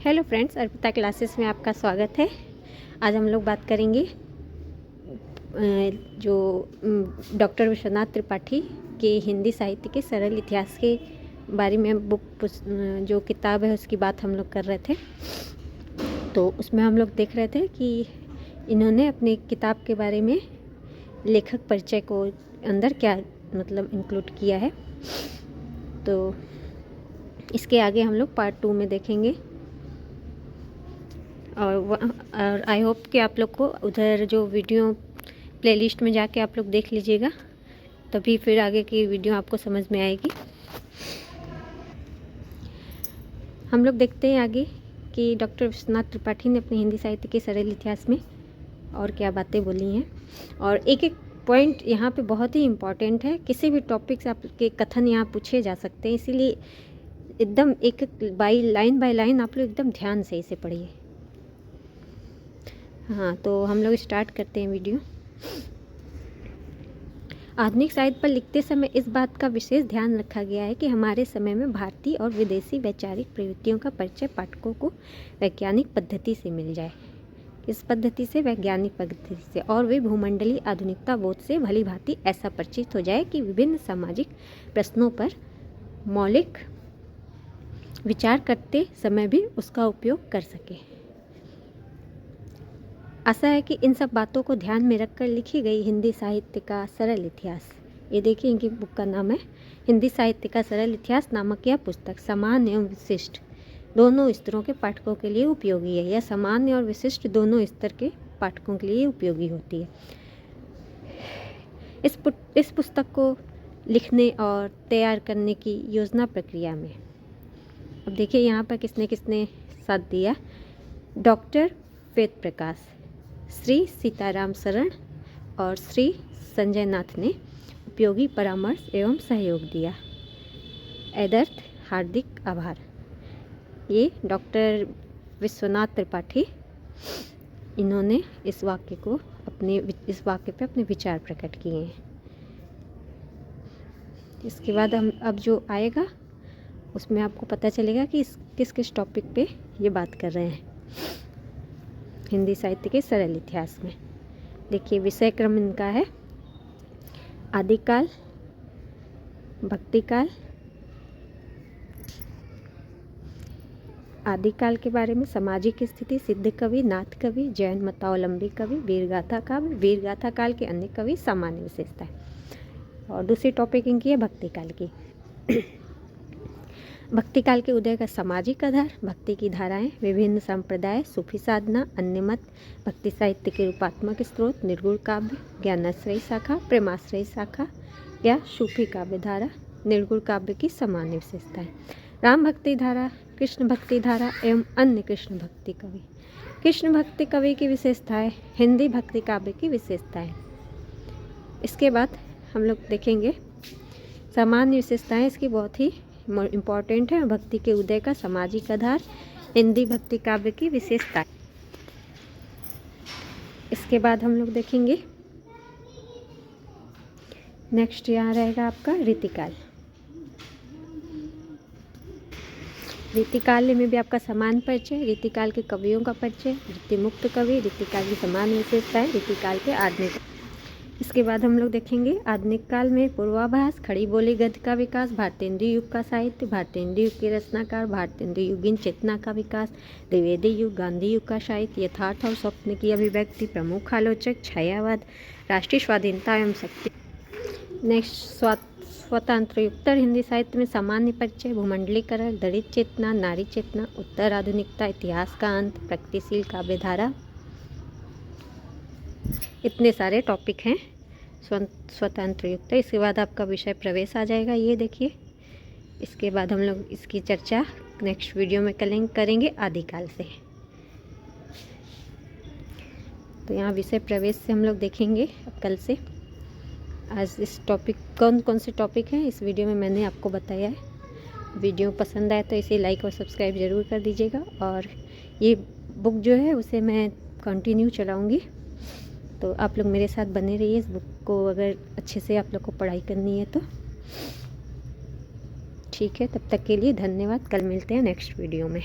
Hello friends, Arpita classes में आपका स्वागत है। आज हम लोग बात करेंगे जो डॉक्टर विश्वनाथ त्रिपाठी के हिंदी साहित्य के सरल इतिहास के बारे में जो किताब है उसकी बात हम लोग कर रहे थे। तो उसमें हम लोग देख रहे थे कि इन्होंने अपनी किताब के बारे में लेखक परिचय को अंदर क्या मतलब इंक्लूड किया है। तो इसके आगे हम लोग पार्ट 2 में देखेंगे और आई होप कि आप लोग को उधर जो वीडियो प्लेलिस्ट में जाके आप लोग देख लीजिएगा, तभी फिर आगे की वीडियो आपको समझ में आएगी। हम लोग देखते हैं आगे कि डॉक्टर विश्वनाथ त्रिपाठी ने अपने हिंदी साहित्य के सरल इतिहास में और क्या बातें बोली हैं। और एक एक पॉइंट यहाँ पे बहुत ही इम्पॉर्टेंट है। किसी भी टॉपिक से आपके कथन यहाँ पूछे जा सकते हैं, इसीलिए एकदम एक एक बाय लाइन आप लोग एकदम ध्यान से इसे पढ़िए। हाँ, तो हम लोग स्टार्ट करते हैं वीडियो। आधुनिक साहित्य पर लिखते समय इस बात का विशेष ध्यान रखा गया है कि हमारे समय में भारतीय और विदेशी वैचारिक प्रवृत्तियों का परिचय पाठकों को वैज्ञानिक पद्धति से मिल जाए। इस पद्धति से वैज्ञानिक पद्धति से और वे भूमंडलीय आधुनिकता बोध से भली भांति ऐसा परिचित हो जाए कि विभिन्न सामाजिक प्रश्नों पर मौलिक विचार करते समय भी उसका उपयोग कर सके। आशा है कि इन सब बातों को ध्यान में रखकर लिखी गई हिंदी साहित्य का सरल इतिहास, ये देखिए इनकी बुक का नाम है हिंदी साहित्य का सरल इतिहास नामक यह पुस्तक सामान्य एवं विशिष्ट दोनों स्तरों के पाठकों के लिए उपयोगी है। यह सामान्य और विशिष्ट दोनों स्तर के पाठकों के लिए उपयोगी होती है। इस पुस्तक को लिखने और तैयार करने की योजना प्रक्रिया में अब देखिए यहाँ पर किसने किसने साथ दिया। डॉक्टर वेद प्रकाश, श्री सीताराम शरण और श्री संजय नाथ ने उपयोगी परामर्श एवं सहयोग दिया। एदर्थ हार्दिक आभार। ये डॉक्टर विश्वनाथ त्रिपाठी, इन्होंने इस वाक्य पे अपने विचार प्रकट किए हैं। इसके बाद हम अब जो आएगा उसमें आपको पता चलेगा कि किस किस टॉपिक पे ये बात कर रहे हैं हिंदी साहित्य के सरल इतिहास में। देखिए विषय क्रम इनका है आदिकाल, भक्तिकाल। आदिकाल के बारे में सामाजिक स्थिति, सिद्ध कवि, नाथ कवि, जैन मतावलंबी कवि, वीरगाथा काव्य, वीरगाथा काल के अन्य कवि, सामान्य विशेषताएं। और दूसरी टॉपिक इनकी है भक्तिकाल की। भक्तिकाल के उदय का सामाजिक आधार, भक्ति की धाराएं, विभिन्न संप्रदाय, सूफी साधना, अन्य मत, भक्ति साहित्य के रूपात्मक स्रोत, निर्गुण काव्य, ज्ञानाश्रयी शाखा, प्रेमाश्रयी शाखा या सूफी काव्य धारा, निर्गुण काव्य की सामान्य विशेषताएं, राम भक्ति धारा, कृष्ण भक्ति धारा एवं अन्य कृष्ण भक्ति कवि, कृष्ण भक्ति कवि की विशेषताएं, हिंदी भक्ति काव्य की विशेषताएं। इसके बाद हम लोग देखेंगे सामान्य विशेषताएं इसकी बहुत ही इम्पॉर्टेंट है। भक्ति के उदय का सामाजिक आधार, हिंदी भक्ति काव्य की विशेषता। इसके बाद हम लोग देखेंगे नेक्स्ट यहाँ रहेगा आपका रीतिकाल। रीतिकाल में भी आपका समान परिचय, रीतिकाल के कवियों का परिचय, रीतिमुक्त कवि, रीतिकाल की समान विशेषताएं, रीतिकाल के आधुनिक। इसके बाद हम लोग देखेंगे आधुनिक काल में पूर्वाभास, खड़ी बोली गद्य का विकास, भारतेंदु युग का साहित्य, भारतेंदु युग के रचनाकार, भारतेंदु युगीन चेतना का विकास, द्विवेदी युग, गांधी युग का साहित्य, यथार्थ और स्वप्न की अभिव्यक्ति, प्रमुख आलोचक, छायावाद, राष्ट्रीय स्वाधीनता एवं शक्ति। नेक्स्ट स्वतंत्र उत्तर हिंदी साहित्य में सामान्य परिचय, भूमंडलीकरण, दलित चेतना, नारी चेतना, उत्तर आधुनिकता, इतिहास का अंत, प्रगतिशील काव्यधारा। इतने सारे टॉपिक हैं स्वतंत्र युक्त। इसके बाद आपका विषय प्रवेश आ जाएगा, ये देखिए। इसके बाद हम लोग इसकी चर्चा नेक्स्ट वीडियो में करेंगे आदिकाल से। तो यहाँ विषय प्रवेश से हम लोग देखेंगे अब कल से। आज इस टॉपिक कौन से टॉपिक हैं इस वीडियो में मैंने आपको बताया है। वीडियो पसंद आए तो इसे लाइक और सब्सक्राइब ज़रूर कर दीजिएगा। और ये बुक जो है उसे मैं कंटिन्यू चलाऊँगी, तो आप लोग मेरे साथ बने रहिए। इस बुक को अगर अच्छे से आप लोग को पढ़ाई करनी है तो ठीक है। तब तक के लिए धन्यवाद। कल मिलते हैं नेक्स्ट वीडियो में।